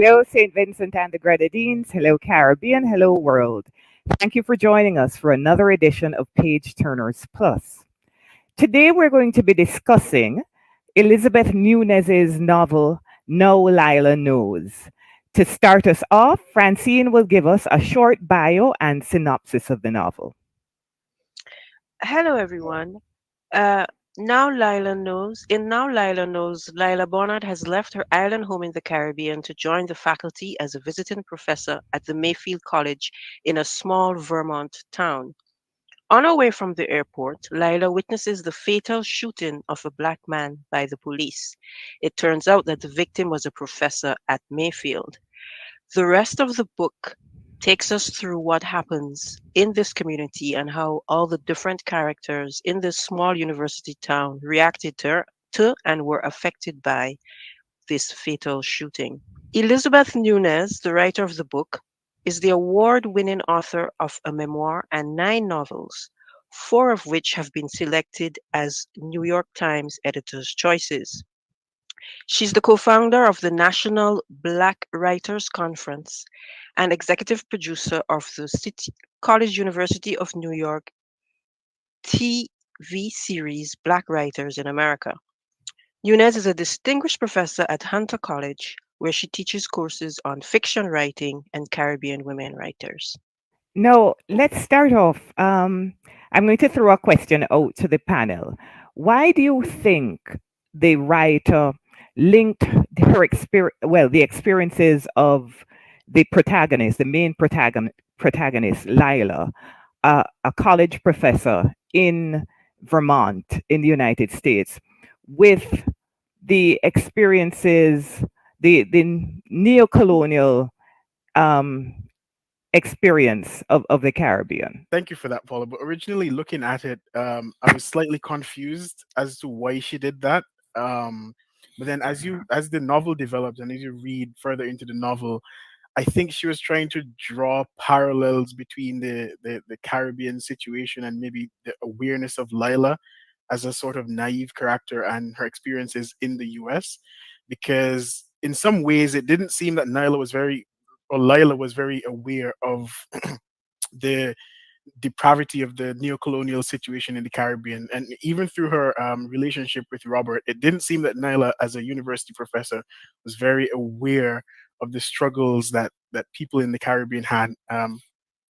Hello, St. Vincent and the Grenadines. Hello, Caribbean. Hello, world. Thank you for joining us for another edition of Page Turners Plus. Today, we're going to be discussing Elizabeth Nunez's novel, Now Lila Knows. To start us off, Francine will give us a short bio and synopsis of the novel. Hello, everyone. Now Lila knows, Lila Barnard has left her island home in the Caribbean to join the faculty as a visiting professor at the Mayfield College in a small Vermont town. On her way from the airport, Lila witnesses the fatal shooting of a black man by the police. It turns out that the victim was a professor at Mayfield. The rest of the book takes us through what happens in this community and how all the different characters in this small university town reacted to and were affected by this fatal shooting. Elizabeth Nunez, the writer of the book, is the award winning author of a memoir and 9 novels, 4 of which have been selected as New York Times Editor's Choices. She's the co-founder of the National Black Writers Conference and executive producer of the College University of New York TV series Black Writers in America. Nunez is a distinguished professor at Hunter College, where she teaches courses on fiction writing and Caribbean women writers. Now, let's start off. I'm going to throw a question out to the panel. Why do you think the writer linked the experiences of the protagonist, the main protagonist, Lila, a college professor in Vermont, in the United States, with the experiences, the neo-colonial um, experience of the Caribbean. Thank you for that, Paula. But originally looking at it, I was slightly confused as to why she did that. Um, but then as the novel develops and as you read further into the novel, I think she was trying to draw parallels between the Caribbean situation and maybe the awareness of Lila as a sort of naive character and her experiences in the US. Because in some ways it didn't seem that Lila was very aware of the depravity of the neo-colonial situation in the Caribbean, and even through her relationship with Robert, it didn't seem that Nyla, as a university professor, was very aware of the struggles that people in the Caribbean had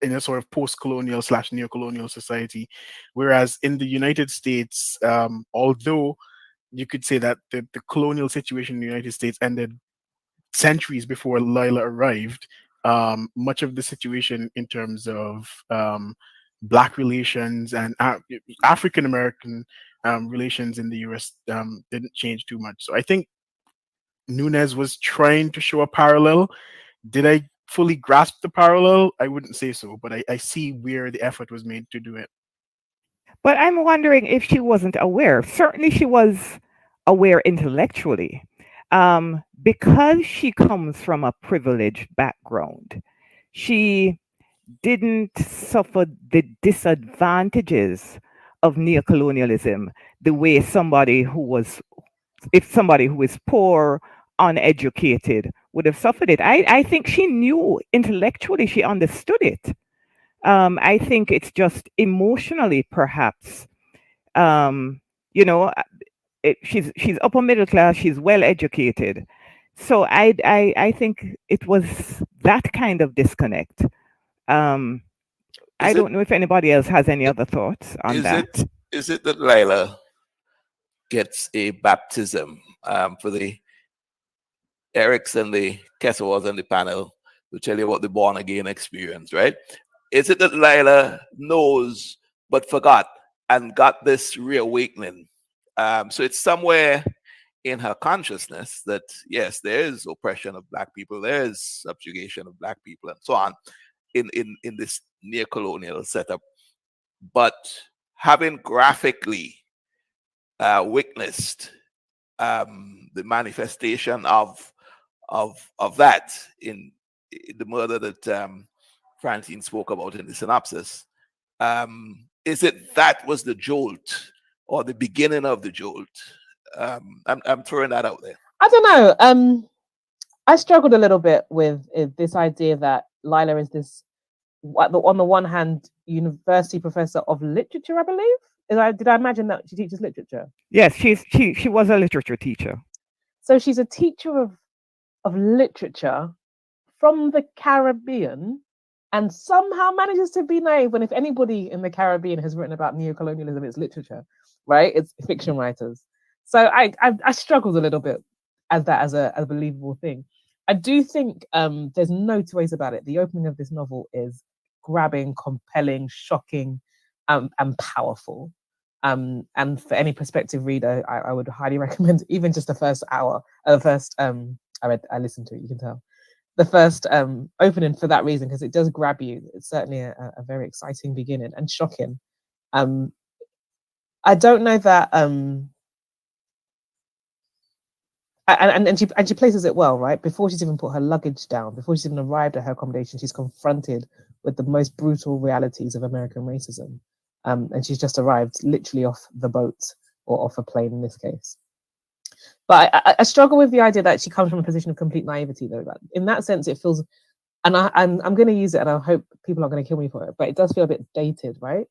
in a sort of post-colonial slash neo-colonial society. Whereas in the United States, although you could say that the colonial situation in the United States ended centuries before Lila arrived, much of the situation in terms of black relations and African American relations in the US didn't change too much. So I think Nunez was trying to show a parallel. Did I fully grasp the parallel? I wouldn't say so, but I see where the effort was made to do it. But I'm wondering if she wasn't aware. Certainly, she was aware intellectually, because she comes from a privileged background. She didn't suffer the disadvantages of neocolonialism the way somebody who is poor, uneducated would have suffered it. I think she knew intellectually, she understood it. I think it's just emotionally, perhaps. Um, you know, she's upper middle class, she's well educated. So I think it was that kind of disconnect. Um, I Is it don't know if anybody else has any other thoughts on is it that. is it that Lila gets a baptism for the Erics and the Kesselwas on the panel to tell you about the born again experience, right? Is it that Lila knows but forgot and got this reawakening? So it's somewhere in her consciousness that yes, there is oppression of black people, there is subjugation of black people, and so on in this neo-colonial setup. But having graphically witnessed the manifestation of that in the murder that Francine spoke about in the synopsis. Is it that was the jolt or the beginning of the jolt? I'm throwing that out there. I don't know. I struggled a little bit with this idea that Lila is this, on the one hand, university professor of literature, I believe. Did I imagine that she teaches literature? Yes, she was a literature teacher. So she's a teacher of literature from the Caribbean and somehow manages to be naive. And if anybody in the Caribbean has written about neocolonialism, it's literature, right? It's fiction writers. So I struggled a little bit as a believable thing. I do think there's no two ways about it. The opening of this novel is grabbing, compelling, shocking, and powerful. And for any prospective reader, I would highly recommend even just the first hour, the first I listened to it. You can tell the first opening for that reason, because it does grab you. It's certainly a very exciting beginning and shocking. Um, I don't know that and she places it well, right? Before she's even put her luggage down, before she's even arrived at her accommodation, she's confronted with the most brutal realities of American racism. And she's just arrived literally off the boat, or off a plane in this case. But I struggle with the idea that she comes from a position of complete naivety, though. That in that sense, it feels, and I'm going to use it, and I hope people aren't going to kill me for it, but it does feel a bit dated, right?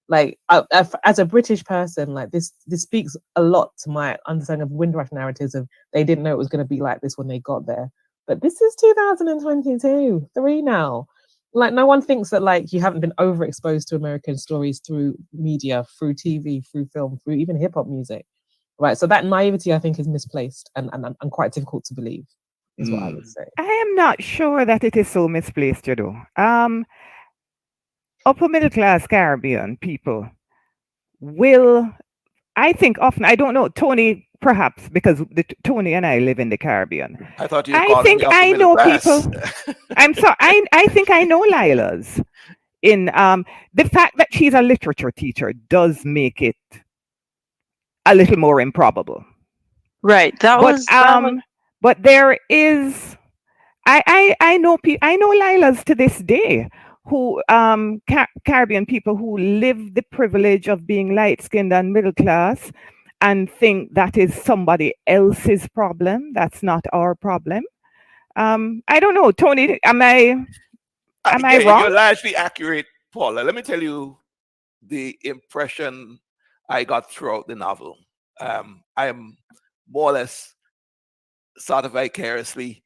Like as a British person, like this speaks a lot to my understanding of Windrush narratives of they didn't know it was going to be like this when they got there. But this is 2022, three now. Like no one thinks that like you haven't been overexposed to American stories through media, through TV, through film, through even hip hop music, right? So that naivety I think is misplaced and quite difficult to believe, is what I would say. I am not sure that it is so misplaced, you know. Upper middle class Caribbean people will, I think often, I don't know, Tony, perhaps because Tony and I live in the Caribbean. I thought you were I calling think me upper I middle know class. people. I'm sorry. I think I know Lila's. In the fact that she's a literature teacher does make it a little more improbable. Right. But there is, I know I know Lila's to this day who Caribbean people who live the privilege of being light skinned and middle class and think that is somebody else's problem. That's not our problem. I don't know, Tony. Am I Yeah, you're wrong? largely accurate, Paula. Let me tell you the impression I got throughout the novel. I am more or less sort of vicariously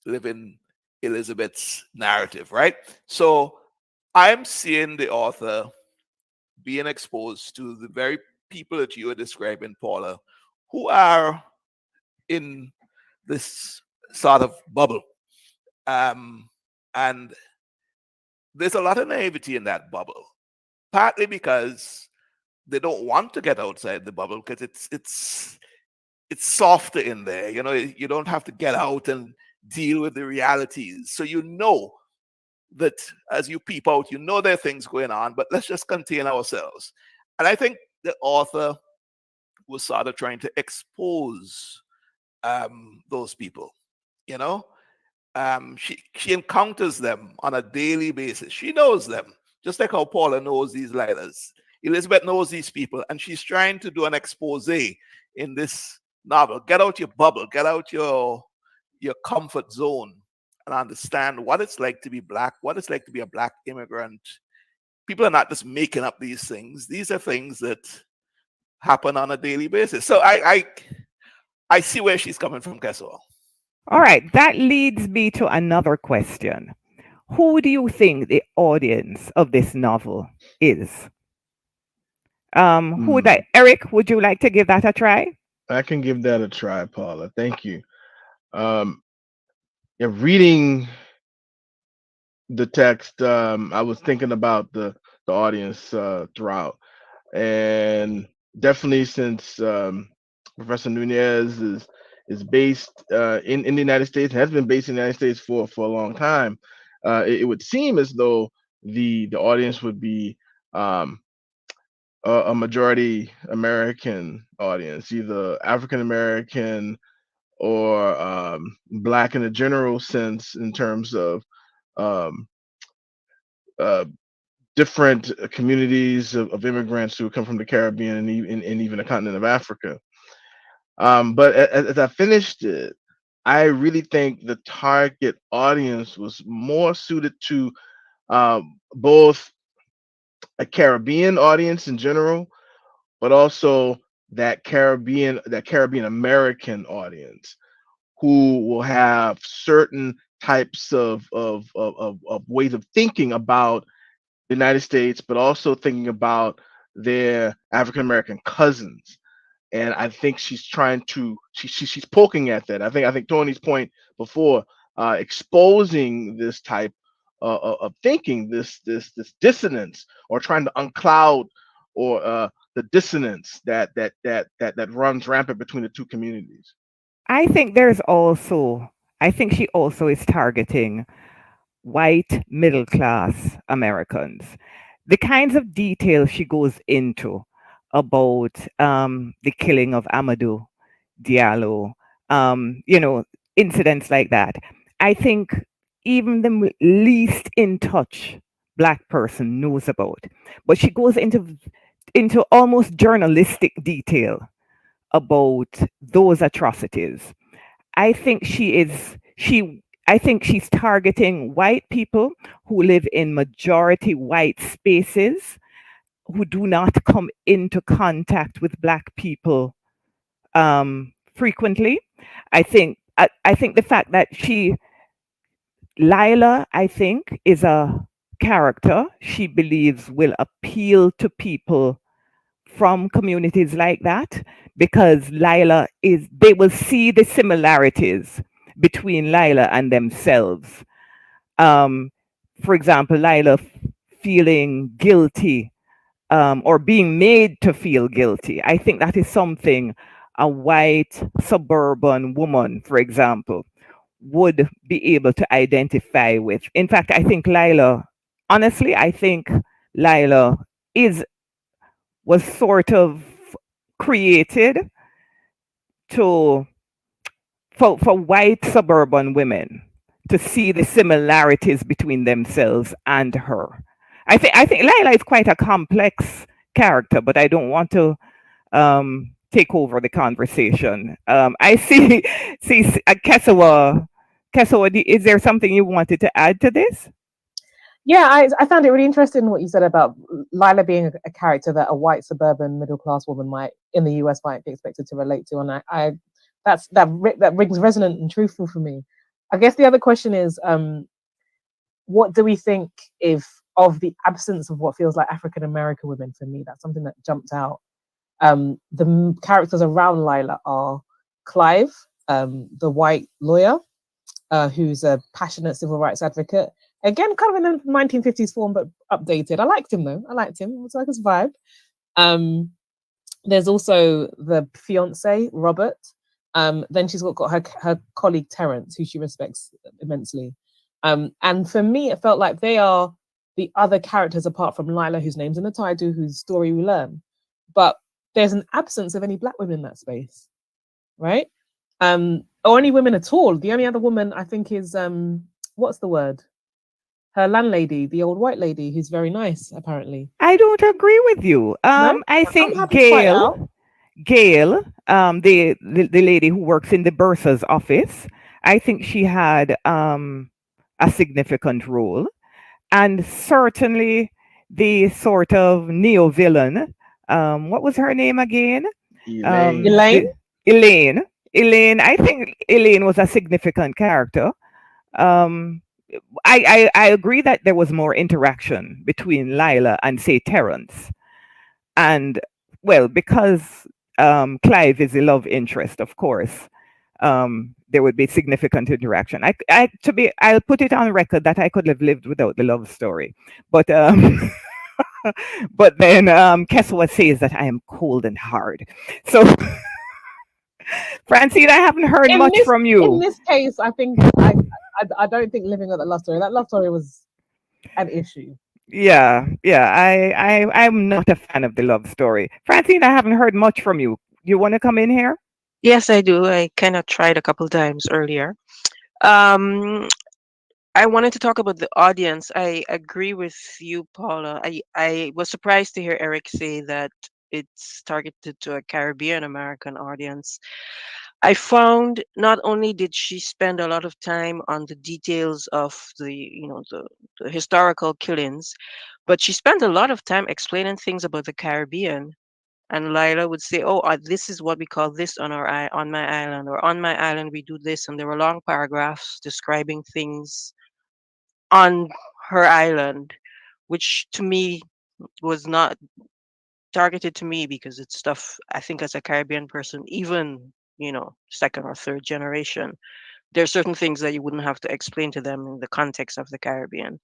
living Elizabeth's narrative, right? So I'm seeing the author being exposed to the very people that you are describing, Paula, who are in this sort of bubble. And there's a lot of naivety in that bubble, partly because they don't want to get outside the bubble because it's softer in there. You know, you don't have to get out and deal with the realities. So you know that as you peep out, you know there are things going on, but let's just contain ourselves. And I think the author was sort of trying to expose those people, you know. She encounters them on a daily basis. She knows them, just like how Paula knows these Lilas. Elizabeth knows these people, and she's trying to do an expose in this novel. Get out your bubble, get out your comfort zone, and understand what it's like to be black, what it's like to be a black immigrant. People are not just making up these things. These are things that happen on a daily basis. So I see where she's coming from, Kessel. All right, that leads me to another question. Who do you think the audience of this novel is? Who would Hmm. Eric, would you like to give that a try? I can give that a try, Paula. Thank you. Um, yeah, reading the text, I was thinking about the audience throughout, and definitely since Professor Nunez is based in the United States, has been based in the United States for a long time, it would seem as though the audience would be um, a majority American audience, either African American or black in a general sense, in terms of um, uh, different communities of immigrants who come from the Caribbean and even the continent of Africa. But as I finished it, I really think the target audience was more suited to both a Caribbean audience in general, but also that Caribbean American audience who will have certain types of ways of thinking about the United States, but also thinking about their African American cousins. And I think she's trying to she's poking at that. I think Tony's point before, exposing this type of thinking, this dissonance, or trying to uncloud, or the dissonance that runs rampant between the two communities. I think I think she also is targeting white middle class Americans. The kinds of details she goes into about the killing of Amadou Diallo, you know, incidents like that. I think even the least in touch black person knows about. But she goes into almost journalistic detail about those atrocities. I think I think she's targeting white people who live in majority white spaces who do not come into contact with black people frequently. I think the fact that Lila, I think, is a character she believes will appeal to people from communities like that, because they will see the similarities between Lila and themselves. Um, for example, feeling guilty, or being made to feel guilty. I think that is something a white suburban woman, for example, would be able to identify with. In fact, honestly, I think Lila is was sort of created to for white suburban women to see the similarities between themselves and her. I think Lila is quite a complex character, but I don't want to take over the conversation. I see Kesawa, is there something you wanted to add to this? Yeah, I found it really interesting what you said about Lila being a character that a white suburban middle class woman might in the US might be expected to relate to, and that rings resonant and truthful for me. I guess the other question is, what do we think if of the absence of what feels like African American women? For me, that's something that jumped out. Characters around Lila are Clive, the white lawyer, who's a passionate civil rights advocate. Again, kind of in the 1950s form, but updated. I liked him though. I liked him. It was like his vibe. Um, there's also the fiance, Robert. Then she's got her colleague Terence, who she respects immensely. And for me, it felt like they are the other characters apart from Lila, whose name's in the title, whose story we learn. But there's an absence of any black women in that space, right? Or any women at all. The only other woman I think is what's the word? Her landlady, the old white lady, who's very nice, apparently. I don't agree with you. No, I I'm think happy to fight it out. Gail, the lady who works in the bursar's office, I think she had a significant role, and certainly the sort of neo villain. What was her name again? Elaine. Elaine. Elaine. Elaine. I think Elaine was a significant character. Um, I agree that there was more interaction between Lila and say Terence, and well, because Clive is the love interest, of course, there would be significant interaction. I'll put it on record that I could have lived without the love story, but but then Keswa says that I am cold and hard. So, Francine, I haven't heard In much this from in you. this case, I think I don't think living with that love story. That love story was an issue. Yeah, yeah. I'm not a fan of the love story. Francine, I haven't heard much from you. You want to come in here? Yes, I do. I kind of tried a couple times earlier. Um, I wanted to talk about the audience. I agree with you, Paula. I was surprised to hear Eric say that it's targeted to a Caribbean American audience. I found not only did she spend a lot of time on the details of the historical killings, but she spent a lot of time explaining things about the Caribbean. And Lila would say, "Oh, this is what we call this on my island, or on my island we do this." And there were long paragraphs describing things on her island, which to me was not targeted to me because it's stuff I think as a Caribbean person, even second or third generation, there are certain things that you wouldn't have to explain to them in the context of the Caribbean.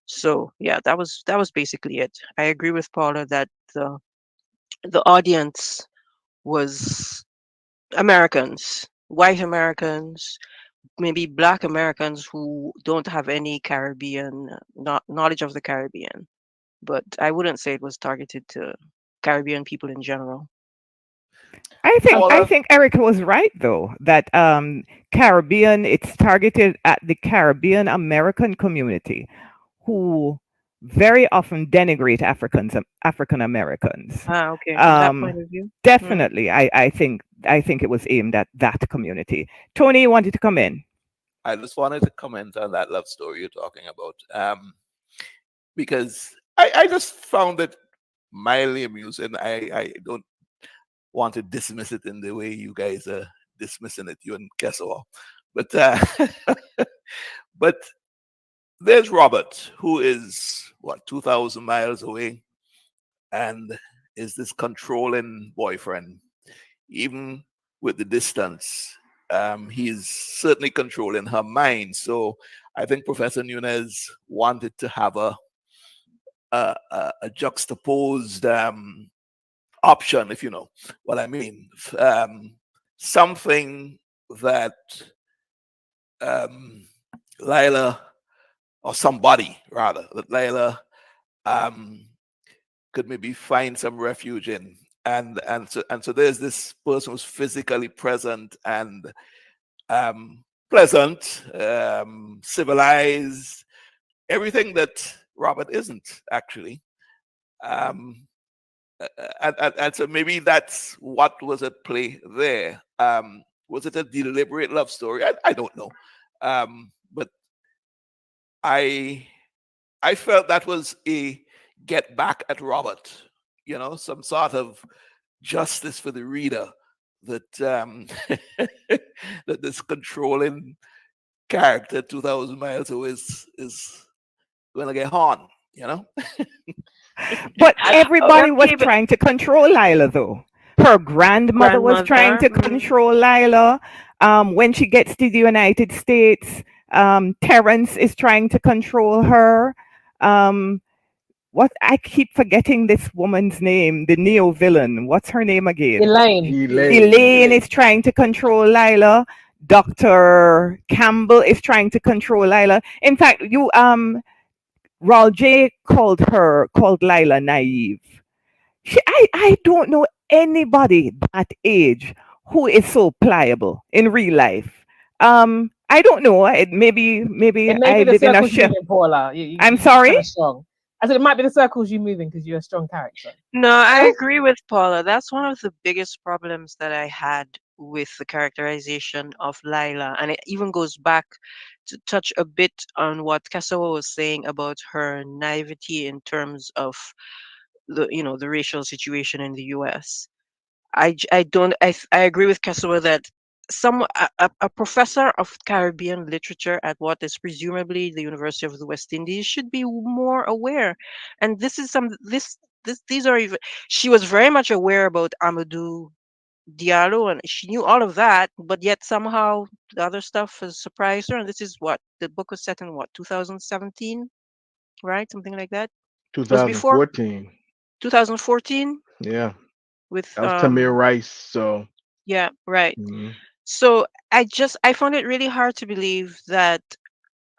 So yeah, that was basically it. I agree with Paula that the audience was Americans, white Americans, maybe Black Americans who don't have any Caribbean knowledge of the Caribbean. But I wouldn't say it was targeted to Caribbean people in general. I Paula, think Erica was right though that Caribbean it's targeted at the Caribbean American community who very often denigrate African Americans. Ah, okay. From that Um, point of view. Hmm. definitely, I think it was aimed at that community. Tony, you wanted to come in. I just wanted to comment on that love story you're talking about, because I just found it mildly amusing. I don't want to dismiss it in the way you guys are dismissing it, you and Kessel. But but there's Robert, who is what 2,000 miles away, and is this controlling boyfriend. Even with the distance, he's certainly controlling her mind. So I think Professor Nunez wanted to have a juxtaposed option, if you know what I mean. Something that um, Lila, or somebody rather, that Lila um, could maybe find some refuge in. And so there's this person who's physically present and pleasant, civilized, everything that Robert isn't actually. Um, and so maybe that's what was at play there. Was it a deliberate love story? I don't know. But I I felt that was a get back at Robert, some sort of justice for the reader that that this controlling character 2,000 miles away is going to get harmed, you know? But I, everybody was okay, but trying to control Lila, though. Her grandmother was trying grandmother. to control Lila. When she gets to the United States, Terrence is trying to control her. Um, what I keep forgetting this woman's name, the neo villain. What's her name again? Elaine. Elaine. Elaine is trying to control Lila. Dr. Campbell is trying to control Lila. In fact, Raul J called Lila naive. I don't know anybody that age who is so pliable in real life. I don't know. Maybe It may I be the live in a circles you shell. move in, Paula. You, you, I'm you're sorry. kind of strong. I said it might be the circles you move in because you're a strong character. No, I agree with Paula. That's one of the biggest problems that I had with the characterization of Lila. And it even goes back to touch a bit on what Kasawa was saying about her naivety in terms of the racial situation in the US. I don't I agree with Kasawa that a professor of Caribbean literature at what is presumably the University of the West Indies should be more aware. And this is some this these are even she was very much aware about Amadou Diallo, and she knew all of that, but yet somehow the other stuff has surprised her. And this is what the book was set in, what, 2017, right? Something like that. Was it before 2014. 2014 Yeah. with That was Tamir Rice. So, yeah, right. mhm. So I found it really hard to believe that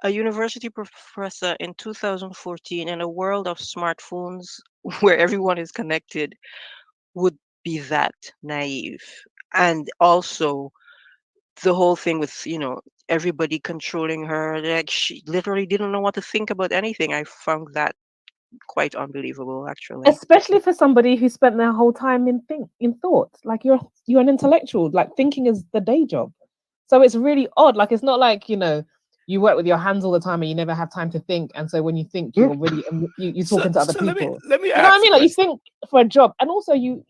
a university professor in 2014 in a world of smartphones where everyone is connected would be that naive. And also the whole thing with, everybody controlling her, like she literally didn't know what to think about anything. I found that quite unbelievable, actually. Especially for somebody who spent their whole time in thought. Like you're an intellectual. Like thinking is the day job. So it's really odd. Like it's not like you work with your hands all the time and you never have time to think. And so when you think, you're really you So talking to other so people. let me You know what I ask a mean? Like you question. think for a job, and also you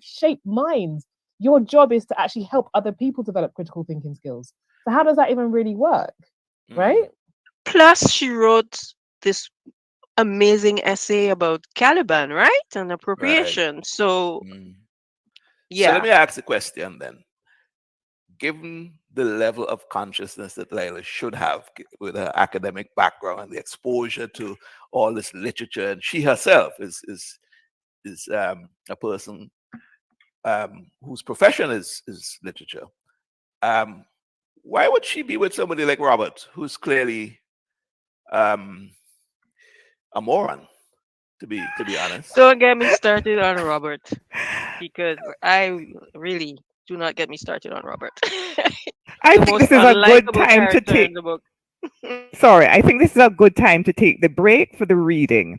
shape minds. Your job is to actually help other people develop critical thinking skills. So how does that even really work, Mm, right? Plus, she wrote this amazing essay about Caliban, right? And right. appropriation. So, Mm. So let yeah. me ask a question then. Given the level of consciousness that Lila should have with her academic background and the exposure to all this literature, and she herself is a person whose profession is literature. Um, why would she be with somebody like Robert, who's clearly um, a moron? To be honest. Don't get me started on Robert because I really do not get me started on Robert. I The think most this is a good unlikable time to character in take. the book. Sorry, I think this is a good time to take the break for the reading.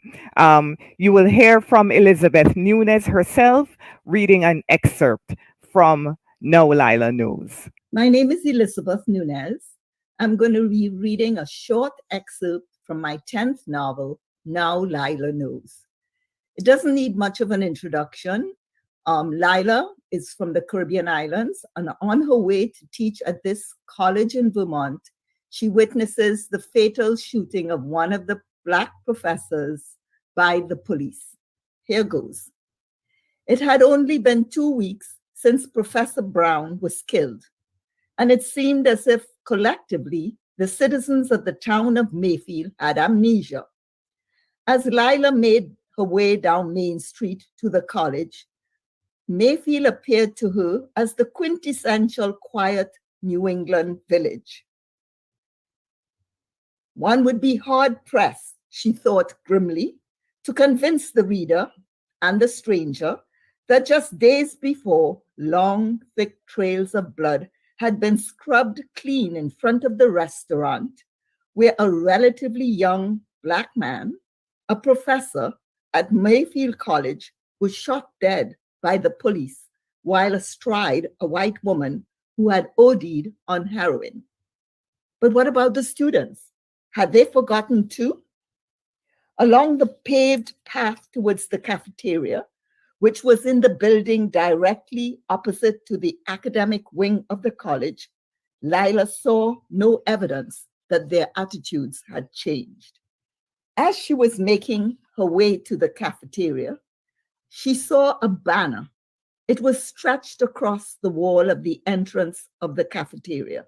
You will hear from Elizabeth Nunez herself reading an excerpt from No Lila Knows. My name is Elizabeth Nunez. I'm going to be reading a short excerpt from my 10th novel, Now Lila Knows. It doesn't need much of an introduction. Lila is from the Caribbean islands, and on her way to teach at this college in Vermont, she witnesses the fatal shooting of one of the Black professors by the police. Here goes. It had only been 2 weeks since Professor Brown was killed, and it seemed as if collectively the citizens of the town of Mayfield had amnesia. As Lila made her way down Main Street to the college, Mayfield appeared to her as the quintessential quiet New England village. One would be hard pressed, she thought grimly, to convince the reader and the stranger that just days before, long, thick trails of blood had been scrubbed clean in front of the restaurant where a relatively young Black man, a professor at Mayfield College, was shot dead by the police while astride a white woman who had OD'd on heroin. But what about the students? Had they forgotten too? Along the paved path towards the cafeteria, which was in the building directly opposite to the academic wing of the college, Lila saw no evidence that their attitudes had changed. As she was making her way to the cafeteria, she saw a banner. It was stretched across the wall of the entrance of the cafeteria,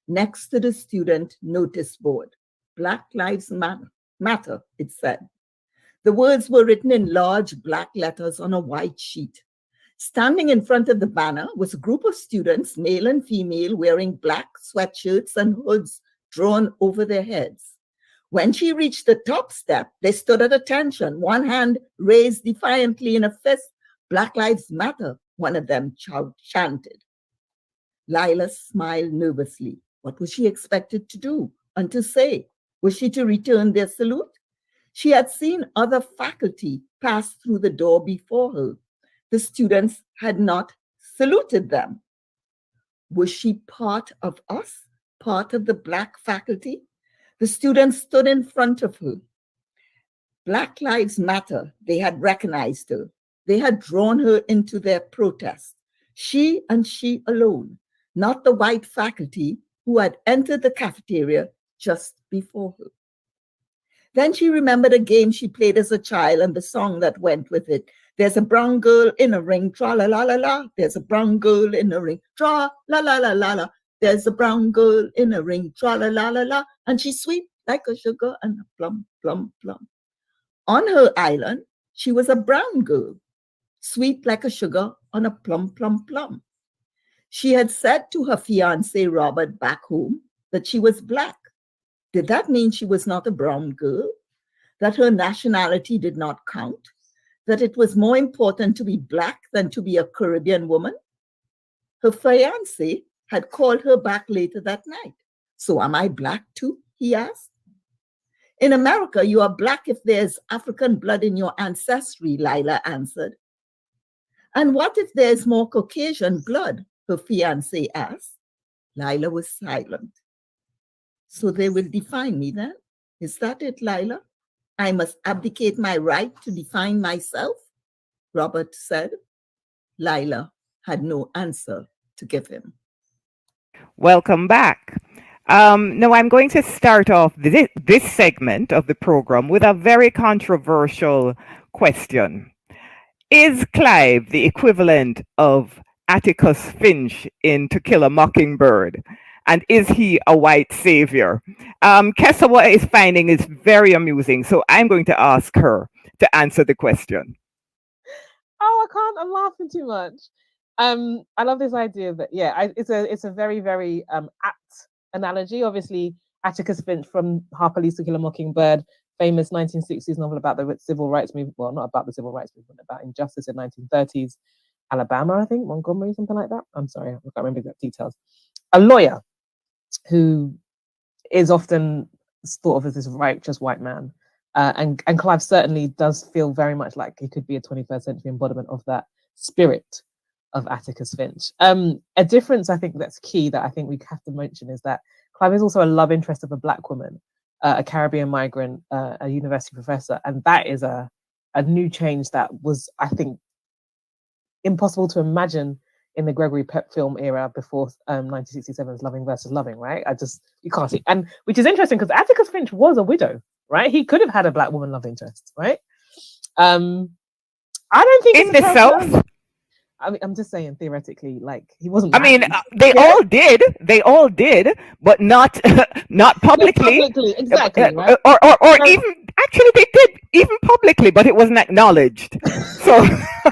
next to the student notice board. Black Lives Matter, it said. The words were written in large black letters on a white sheet. Standing in front of the banner was a group of students, male and female, wearing black sweatshirts and hoods drawn over their heads. When she reached the top step, they stood at attention, one hand raised defiantly in a fist. Black Lives Matter, one of them chanted. Lila smiled nervously. What was she expected to do and to say? Was she to return their salute? She had seen other faculty pass through the door before her. The students had not saluted them. Was she part of us, part of the Black faculty? The students stood in front of her. Black Lives Matter, they had recognized her. They had drawn her into their protest. She and she alone, not the white faculty who had entered the cafeteria just before her. Then she remembered a game she played as a child and the song that went with it. There's a brown girl in a ring, tra la la la la. There's a brown girl in a ring, tra la la la la la. There's a brown girl in a ring, tra la la la la. And she's sweet like a sugar and a plum, plum, plum. On her island, she was a brown girl, sweet like a sugar on a plum, plum, plum. She had said to her fiancé, Robert, back home, that she was Black. Did that mean she was not a brown girl? That her nationality did not count? That it was more important to be Black than to be a Caribbean woman? Her fiancé had called her back later that night. So am I Black too? He asked. In America, you are black if there's African blood in your ancestry, Lila answered. And what if there's more Caucasian blood? Her fiancé asked. Lila was silent. So they will define me then? Is that it, Lila? I must abdicate my right to define myself? Robert said. Lila had no answer to give him. Welcome back. Now, I'm going to start off this segment of the program with a very controversial question. Is Clive the equivalent of Atticus Finch in To Kill a Mockingbird? And is he a white savior? Kesawa is finding is very amusing, so I'm going to ask her to answer the question. Oh, I can't. I'm laughing too much. I love this idea that it's a very very apt analogy. Obviously, Atticus Finch from Harper Lee's To Kill a Mockingbird, famous 1960s novel about the civil rights movement. Well, not about the civil rights movement, about injustice in 1930s Alabama, I think Montgomery, something like that. I'm sorry, I can't remember exact details. A lawyer who is often thought of as this righteous white man. And Clive certainly does feel very much like he could be a 21st century embodiment of that spirit of Atticus Finch. A difference I think that's key that I think we have to mention is that Clive is also a love interest of a black woman, a Caribbean migrant, a university professor, and that is a new change that was, I think, impossible to imagine in the Gregory Peck film era before 1967's Loving versus Loving, right? You can't see. And which is interesting because Atticus Finch was a widow, right? He could have had a black woman love interest, right? I don't think In the South? I mean, I'm just saying theoretically, like he wasn't. I mean, they all did, but not not publicly. Not publicly, exactly, right? Or even actually they did even publicly, but it wasn't acknowledged. So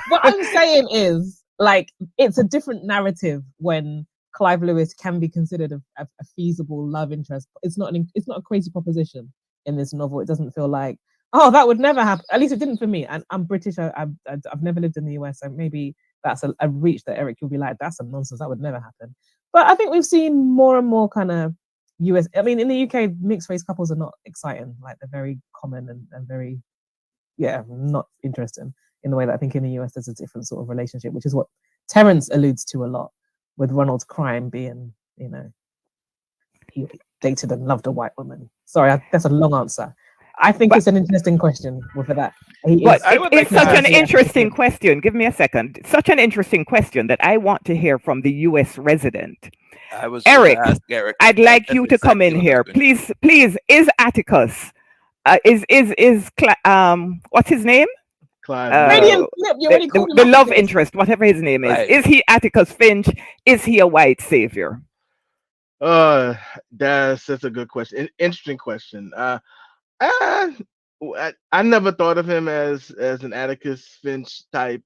what I'm saying is, like, it's a different narrative when Clive Lewis can be considered a feasible love interest. It's not a crazy proposition in this novel. It doesn't feel like, oh, that would never happen. At least it didn't for me. And I'm British. I've never lived in the US, so maybe that's a reach that Eric will be like, that's some nonsense. That would never happen. But I think we've seen more and more kind of US. I mean, in the UK, mixed race couples are not exciting. Like they're very common and very, not interesting in the way that I think in the US there's a different sort of relationship, which is what Terence alludes to a lot with Ronald's crime being, he dated and loved a white woman. Sorry, that's a long answer. I think it's an interesting question for that. But it's such an interesting question. Give me a second. Such an interesting question that I want to hear from the US resident. Eric, I'd like you to come in here. Please, is Atticus, what's his name? Clive. The love interest, whatever his name is. Right. Is he Atticus Finch? Is he a white savior? That's a good question. Interesting question. I never thought of him as an Atticus Finch type.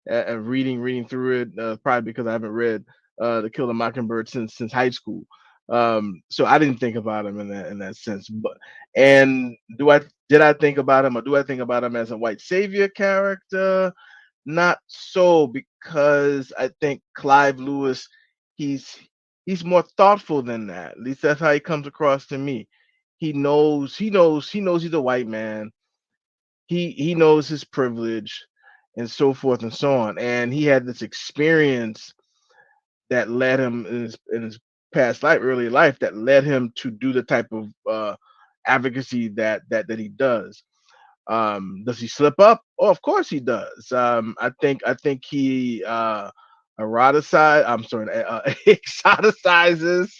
Reading through it, probably because I haven't read To Kill a Mockingbird since high school. So I didn't think about him in that sense. And did I think about him, or do I think about him as a white savior character? Not so, because I think Clive Lewis, he's more thoughtful than that. At least that's how he comes across to me. He knows he's a white man. He knows his privilege and so forth and so on. And he had this experience that led him in his past life, early life, that led him to do the type of advocacy that he does. Does he slip up? Oh, of course he does. I think he exoticizes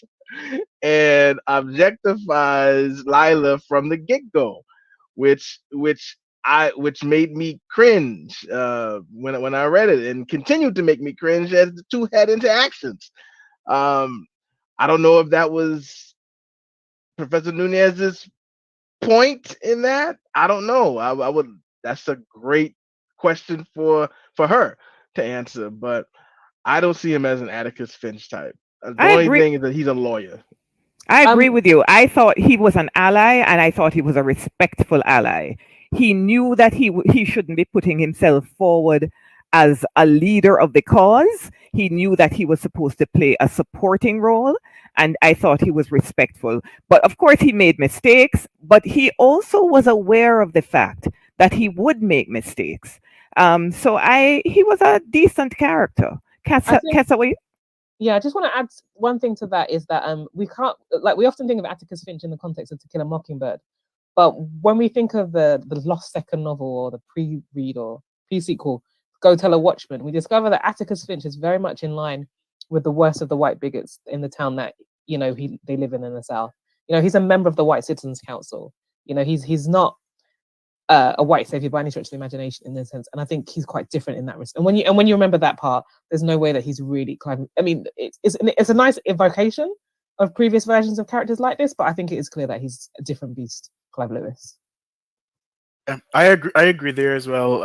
and objectifies Lila from the get-go, which made me cringe when I read it, and continued to make me cringe as the two head into actions. I don't know if that was Professor Nunez's point in that. I don't know. I would. That's a great question for her to answer, but I don't see him as an Atticus Finch type. The only thing is that he's a lawyer. I agree with you. I thought he was an ally, and I thought he was a respectful ally. He knew that he shouldn't be putting himself forward as a leader of the cause. he knew that he was supposed to play a supporting role, and I thought he was respectful. But of course, he made mistakes, but he also was aware of the fact that he would make mistakes. So he was a decent character. I think Castaway. yeah, I just want to add one thing to that is that we can't like we often think of Atticus Finch in the context of To Kill a Mockingbird, but when we think of the lost second novel or the pre-read or pre-sequel, Go Tell a Watchman, we discover that Atticus Finch is very much in line with the worst of the white bigots in the town that they live in the South. He's a member of the White Citizens Council. He's not a white savior by any stretch of the imagination in this sense, and I think he's quite different in that respect. And when you remember that part, there's no way that he's really Clive. I mean, it's a nice evocation of previous versions of characters like this, but I think it is clear that he's a different beast, Clive Lewis. I agree. I agree there as well.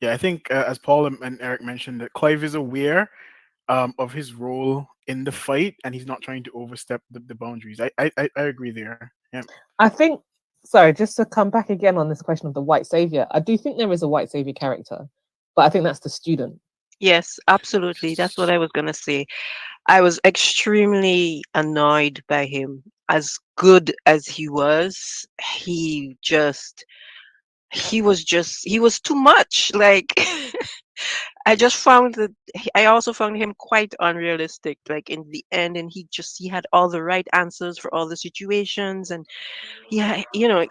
Yeah, I think as Paul and Eric mentioned, that Clive is aware of his role in the fight, and he's not trying to overstep the boundaries. I agree there. Yeah. I think. Sorry, just to come back again on this question of the white savior, I do think there is a white savior character, but I think that's the student. Yes, absolutely. That's what I was going to say. I was extremely annoyed by him. As good as he was too much. Like, I also found him quite unrealistic. Like in the end, and he had all the right answers for all the situations, and yeah, he was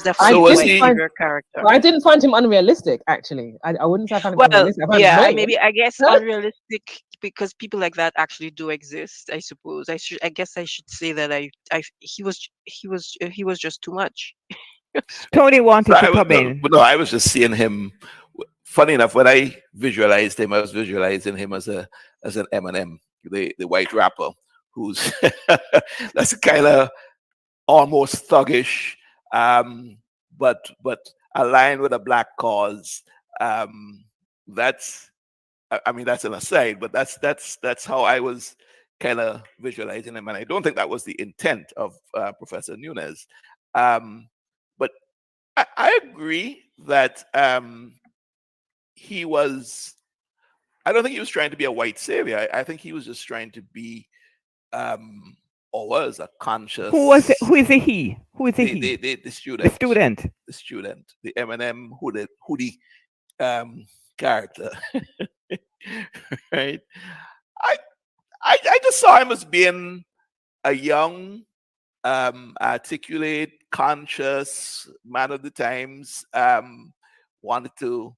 I definitely So a was white didn't he? find savior character. I didn't find him unrealistic. Actually, I wouldn't say I found him Well, unrealistic. I found him yeah, annoying. maybe I guess unrealistic because people like that actually do exist. I suppose I guess I should say that he was just too much. Tony So wanted to I was come in. no, I was just seeing him. Funny enough, when I visualized him, I was visualizing him as an Eminem, the white rapper, who's that's kind of almost thuggish, but aligned with a black cause. Um, that's I mean that's an aside, but that's how I was kind of visualizing him, and I don't think that was the intent of Professor Nunez. But I agree that he was. I don't think he was trying to be a white savior. I think he was just trying to be, or was a Who conscious is a he? Who is a he? the The student, student. the Eminem hoodie character, right? I, I just saw him as being a young, articulate, conscious man of the times. Wanted to,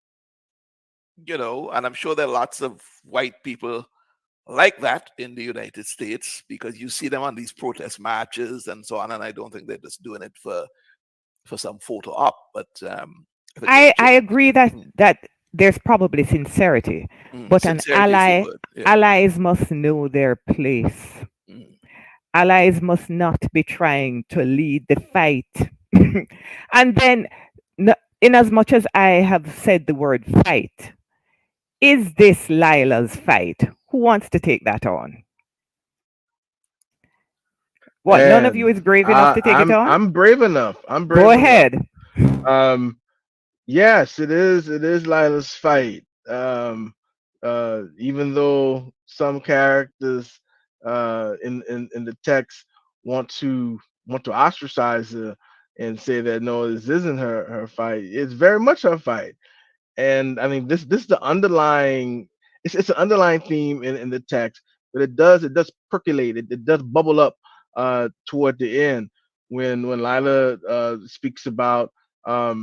and I'm sure there are lots of white people like that in the United States because you see them on these protest marches and so on, and I don't think they're just doing it for some photo op, but I think they're I agree that mm, there's probably sincerity, but an sincerity is the word. Yeah. allies must know their place. Mm. Allies must not be trying to lead the fight. And then, in as much as I have said the word fight, is this Lila's fight? Who wants to take that on? What? None of you And is brave enough to take it on? I'm brave enough. I'm Go brave enough. ahead. Um, yes, it is. It is Lila's fight. Even though some characters in the text want to ostracize her and say that no, this isn't her fight. It's very much her fight. And I mean this is the underlying it's an underlying theme in the text, but it does percolate, it does bubble up toward the end when Lila speaks about I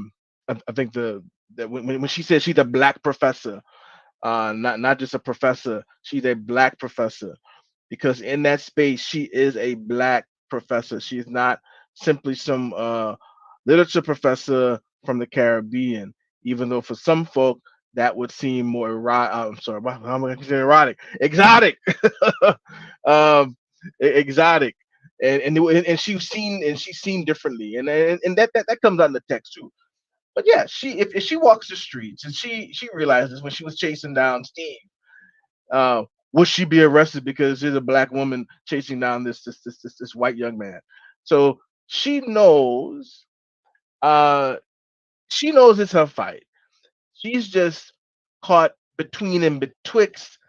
think that when she says she's a black professor, not just a professor, she's a black professor because in that space she is a black professor. She's not simply some literature professor from the Caribbean, even though for some folk that would seem more erotic. I'm sorry, how am I going to say erotic? Exotic, um, exotic, and she's seen differently, and that comes out in the text too. But yeah, if she walks the streets and she realizes when she was chasing down Steve, uh, would she be arrested because there's a black woman chasing down this white young man? So she knows, uh, she knows it's her fight. She's just caught between and betwixt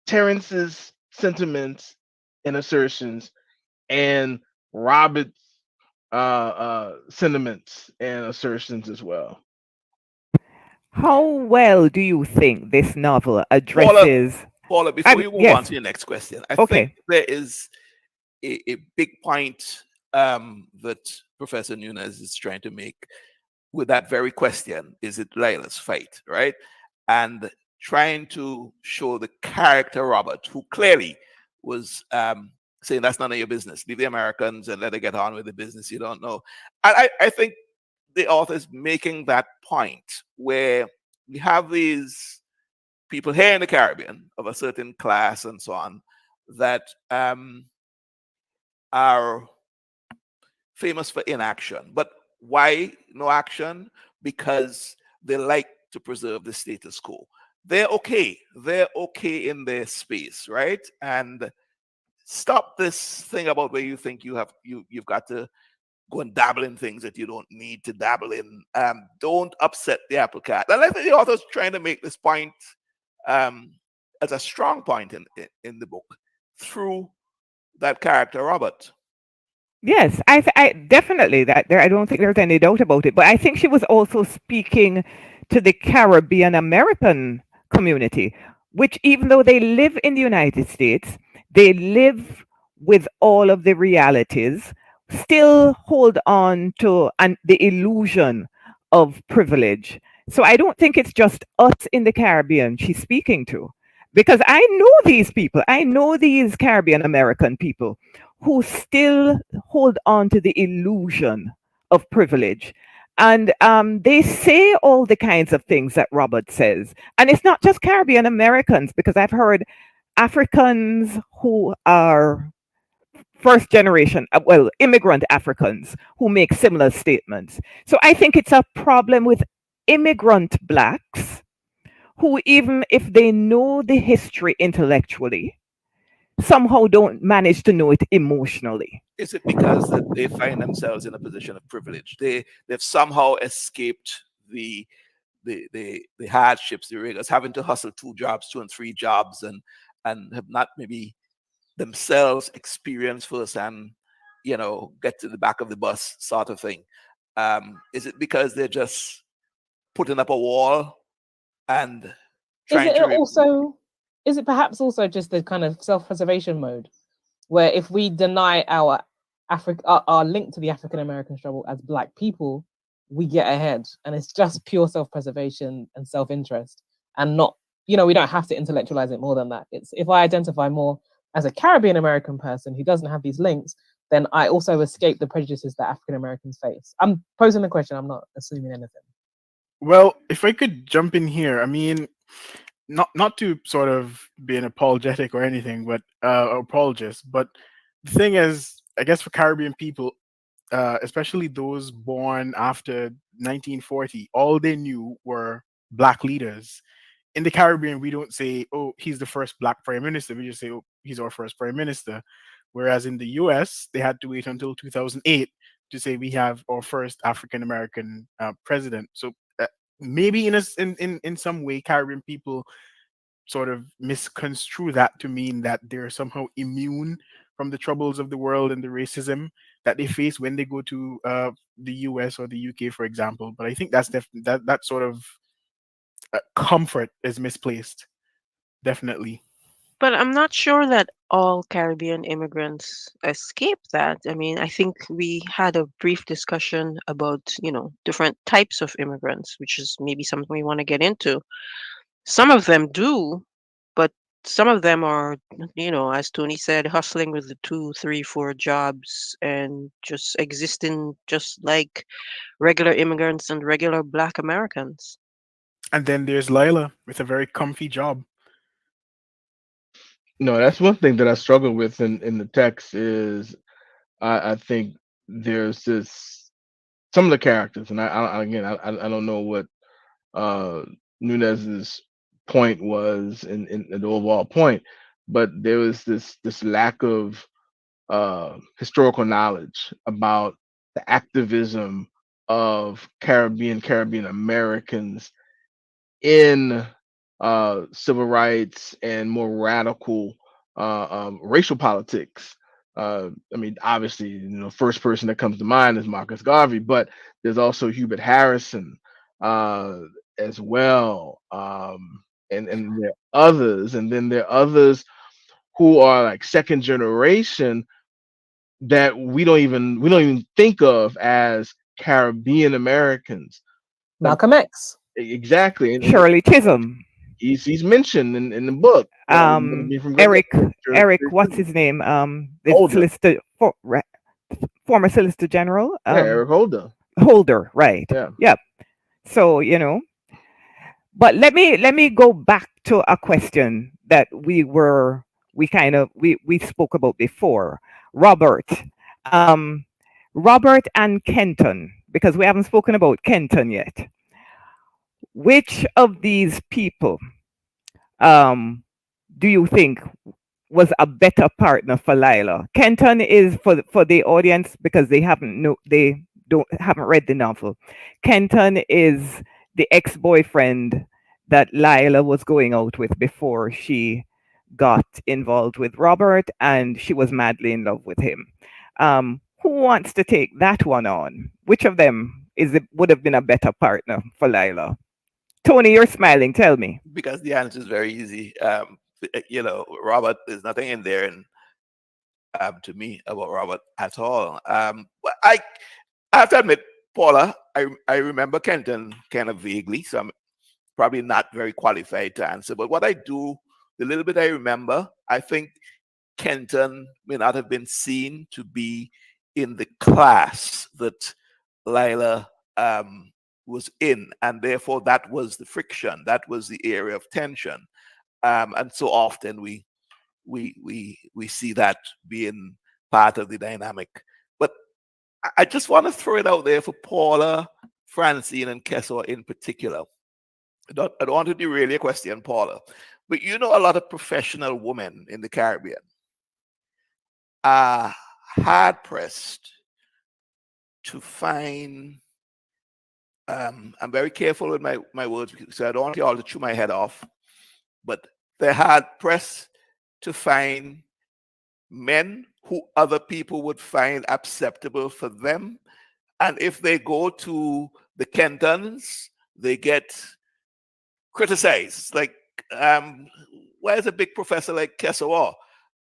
Terrence's sentiments and assertions and Robert's sentiments and assertions as well. How well do you think this novel Paula, addresses? Paula, before you move on Yes. to your next question, I think Okay. there is a big point that Professor Nunez is trying to make with that very question: is it Lila's fight, right? And trying to show the character Robert, who clearly was saying that's none of your business. Leave the Americans and let it get on with the business you don't know. And I think the author is making that point where we have these people here in the Caribbean of a certain class and so on that are famous for inaction. But why no action? Because they like to preserve the status quo. They're okay. They're okay in their space, right? And stop this thing about where you think you've got to go and dabble in things that you don't need to dabble in. Don't upset the apple cart. And I think the author's trying to make this point um, as a strong point in the book through that character Robert. Yes, I definitely that there. I don't think there's any doubt about it. But I think she was also speaking to the Caribbean American community, which even though they live in the United States, they live with all of the realities, still hold on to the illusion of privilege. So I don't think it's just us in the Caribbean she's speaking to, because I know these people. I know these Caribbean American people who still hold on to the illusion of privilege. And they say all the kinds of things that Robert says. And it's not just Caribbean Americans, because I've heard Africans who are first generation, well, immigrant Africans who make similar statements. So I think it's a problem with immigrant blacks who, even if they know the history intellectually, somehow don't manage to know it emotionally. Is it because that they find themselves in a position of privilege? They've somehow escaped the hardships, the rigors, having to hustle two jobs, two and three jobs, and have not maybe themselves experienced firsthand, get to the back of the bus sort of thing. Is it because they're just putting up a wall and Is trying it to also, is it perhaps also just the kind of self-preservation mode, where if we deny our link to the African American struggle as Black people, we get ahead, and it's just pure self-preservation and self-interest, and not, we don't have to intellectualize it more than that. It's, if I identify more as a Caribbean American person who doesn't have these links, then I also escape the prejudices that African Americans face. I'm posing the question. I'm not assuming anything. Well, if I could jump in here, I mean, not to sort of be an apologetic or anything, but apologist. But the thing is, I guess for Caribbean people, especially those born after 1940, all they knew were black leaders. In the Caribbean, we don't say, "Oh, he's the first black prime minister." We just say, "Oh, he's our first prime minister." Whereas in the U.S., they had to wait until 2008 to say we have our first African American president. So maybe in some way, Caribbean people sort of misconstrue that to mean that they're somehow immune from the troubles of the world and the racism that they face when they go to the US or the UK, for example. But I think that's that sort of comfort is misplaced, definitely. But I'm not sure that all Caribbean immigrants escape that. I mean, I think we had a brief discussion about, different types of immigrants, which is maybe something we want to get into. Some of them do, but some of them are, as Tony said, hustling with the two, three, four jobs and just existing just like regular immigrants and regular Black Americans. And then there's Lila with a very comfy job. No, that's one thing that I struggle with in the text is I think there's this some of the characters, and I don't know what uh Nunez's point was in the overall point, but there was this lack of historical knowledge about the activism of Caribbean Americans in civil rights and more radical racial politics. I mean, obviously, first person that comes to mind is Marcus Garvey, but there's also Hubert Harrison uh, as well, and there are others, and then there are others who are like second generation that we don't even think of as Caribbean Americans. Like, Malcolm X. exactly, and Shirley Chisholm, he's mentioned in the book. Me from Good Eric, Neighbors, what's his name? The Holder, solicitor, former Solicitor General, yeah, Eric Holder, Holder, right? yeah. Yep. So but let me go back to a question that we spoke about before. Robert, um, Robert and Kenton, because we haven't spoken about Kenton yet. Which of these people um, do you think was a better partner for Lila? Kenton is for the audience because they don't haven't read the novel. Kenton is the ex-boyfriend that Lila was going out with before she got involved with Robert, and she was madly in love with him. Who wants to take that one on? Which of them would have been a better partner for Lila? Tony, you're smiling. Tell me. Because the answer is very easy. Robert, there's nothing in there, and to me about Robert at all. But I have to admit, Paula, I remember Kenton kind of vaguely, so I'm probably not very qualified to answer. But what I do, the little bit I remember, I think Kenton may not have been seen to be in the class that Lila was in, and therefore that was the friction, that was the area of tension, and so often we see that being part of the dynamic. But I just want to throw it out there for Paula, Francine, and Kessel in particular. I don't want to derail your question, Paula, but a lot of professional women in the Caribbean are hard pressed to find. I'm very careful with my words, so I don't want you all to chew my head off. But they're hard pressed to find men who other people would find acceptable for them. And if they go to the Kentons, they get criticized. Like, where's a big professor like Kessawa?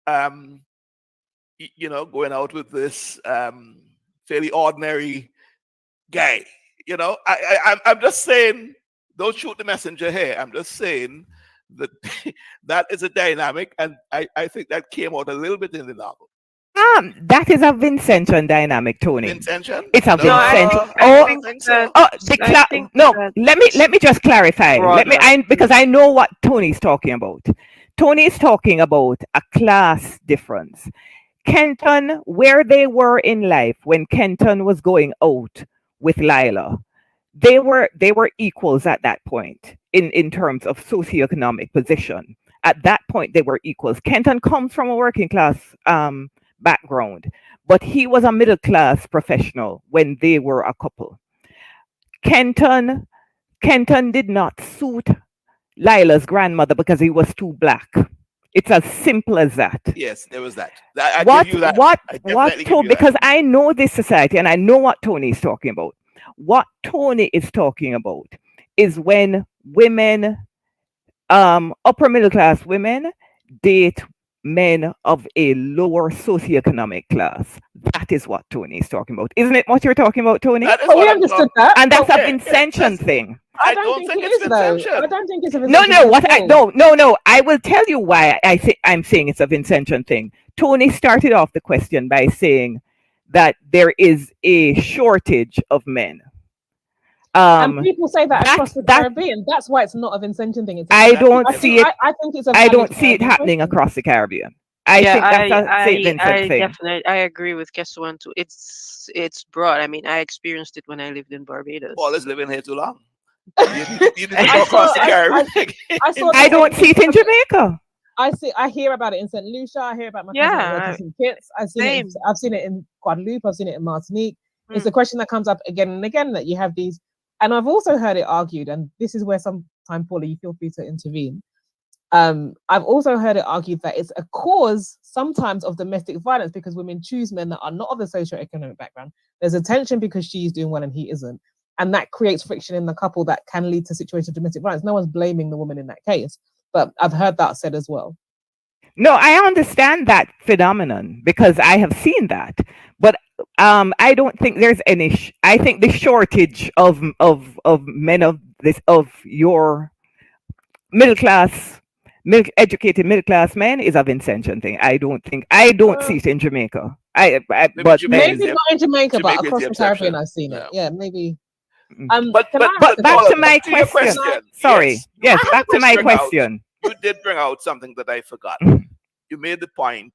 Going out with this fairly ordinary guy. I'm just saying, don't shoot the messenger here. I'm just saying that that is a dynamic, and I think that came out a little bit in the novel. That is a Vincentian dynamic, Tony. Vincentian? It's a No, Vincent. I Oh, think think that so. oh, I think no. that Let me just clarify. broader. Because I know what Tony's talking about. Tony's talking about a class difference. Kenton, where they were in life when Kenton was going out with Lila, they were equals at that point in terms of socioeconomic position. At that point, they were equals. Kenton comes from a working class background, but he was a middle class professional when they were a couple. Kenton Kenton did not suit Lila's grandmother because he was too black. It's as simple as that. Yes, there was that. I What give you that. what I what definitely give to you that. because I know this society and I know what Tony is talking about. What Tony is talking about is when women, upper middle class women, date men of a lower socioeconomic class. That is what Tony is talking about. Isn't it what you're talking about, Tony? That is Oh, we what I'm understood talking. that. And that's a Okay, Vincentian thing. I I don't don't think think it it's is though. I Vincentian. don't think it's a No, Vincentian no, thing at all. no. I will tell you why I'm saying it's a Vincentian thing. Tony started off the question by saying that there is a shortage of men. And Um, people say that that across the that Caribbean. That's why it's not a Vincentian thing. It's a I Caribbean. don't I That's see think it. I think it's a I valid don't see it Caribbean happening question. across the Caribbean. I Yeah, think that's a Saint I Vincent thing. definitely I agree with Kesuan too. It's broad. I mean, I experienced it when I lived in Barbados. Paul is living here too long. You need to I go saw across the Caribbean. I saw the I same don't see it thing. in Jamaica. I hear about it in St. Lucia. I hear about my cousin that works Yeah, in St. Kitts. same. I've seen it in Guadeloupe. I've seen it in Martinique. It's Mm. a question that comes up again and again that you have these, and I've also heard it argued, and this is where some time, Paula, you feel free to intervene. I've also heard it argued that it's a cause sometimes of domestic violence because women choose men that are not of a socioeconomic background. There's a tension because she's doing well and he isn't. And that creates friction in the couple that can lead to situations of domestic violence. No one's blaming the woman in that case, but I've heard that said as well. No, I understand that phenomenon because I have seen that, but I don't think there's any. I think the shortage of men of this of your middle class, educated middle class men is a Vincentian thing. I don't see it in Jamaica. Maybe But Jamaica is Maybe the not in Jamaica, but Jamaica is across the the Caribbean, exception. I've seen it. Yeah. Yeah, maybe. mm. Can I ask but a back to question? my To your question. question, Sorry, yes, yes, I have back a to my bring out question. you did bring out something that I forgot. You made the point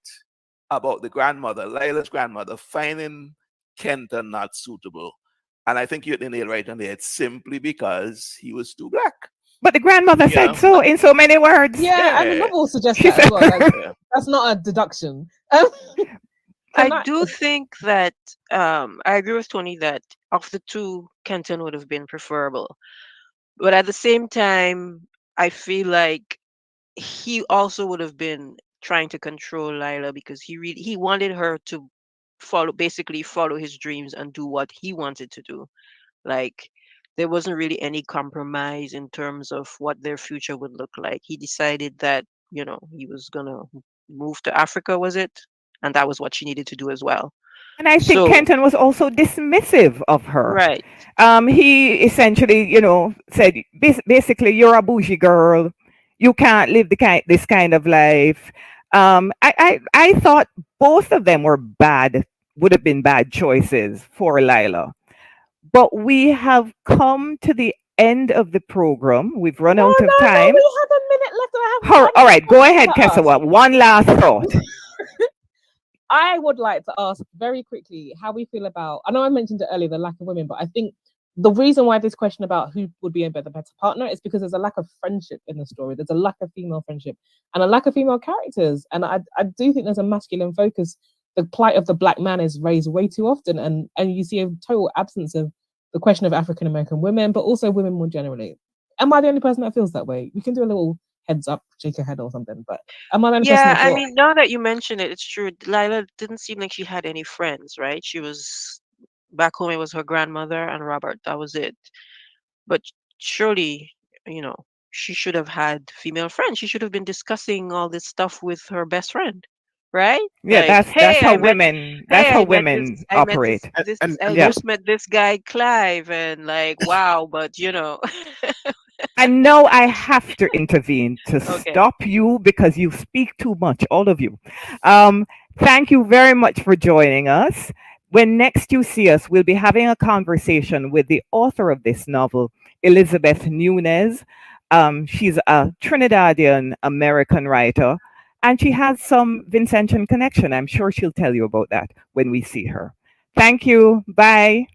about the grandmother, Lila's grandmother, finding Kenton not suitable. And I think you hit the nail right on there. It's simply because he was too black. But the grandmother said Yeah. so in so many words. Yeah, and the Yeah. novel suggests She that as said, well. Like, Yeah. that's not a deduction. I Can I? do think that I agree with Tony that of the two, Kenton would have been preferable. But at the same time, I feel like he also would have been trying to control Lila because he wanted her to basically follow his dreams and do what he wanted to do. Like there wasn't really any compromise in terms of what their future would look like. He decided that, he was gonna move to Africa, was it? And that was what she needed to do as well. and I think So, Kenton was also dismissive of her. right. He essentially, said basically, you're a bougie girl. You can't live this kind of life. I thought both of them would have been bad choices for Lila. But we have come to the end of the program. We've run No, out of no, no. time. We have a minute left, and I have one All more right, go question ahead, to ask. Kesawa. One last thought. I would like to ask very quickly how we feel about. I know I mentioned it earlier, the lack of women, but I think the reason why this question about who would be a better partner is because there's a lack of friendship in the story. There's a lack of female friendship and a lack of female characters, and I do think there's a masculine focus. The plight of the black man is raised way too often, and you see a total absence of the question of African American women, but also women more generally. Am I the only person that feels that way? We can do a little heads up, shake a head or something, but am I the only person Yeah, that I feels? mean, now that you mention it, it's true. Lila didn't seem like she had any friends, right? She was back home, it was her grandmother and Robert. That was it. But surely, you know, she should have had female friends. She should have been discussing all this stuff with her best friend, right? Yeah, Like, that's how hey, women I met this, operate. this, I Yeah. just met this guy Clive, and like, wow, but And now I have to intervene to okay. stop you because you speak too much, all of you. Um, Thank you very much for joining us. When next you see us, we'll be having a conversation with the author of this novel, Elizabeth Nunez. She's a Trinidadian American writer, and she has some Vincentian connection. I'm sure she'll tell you about that when we see her. Thank you. Bye.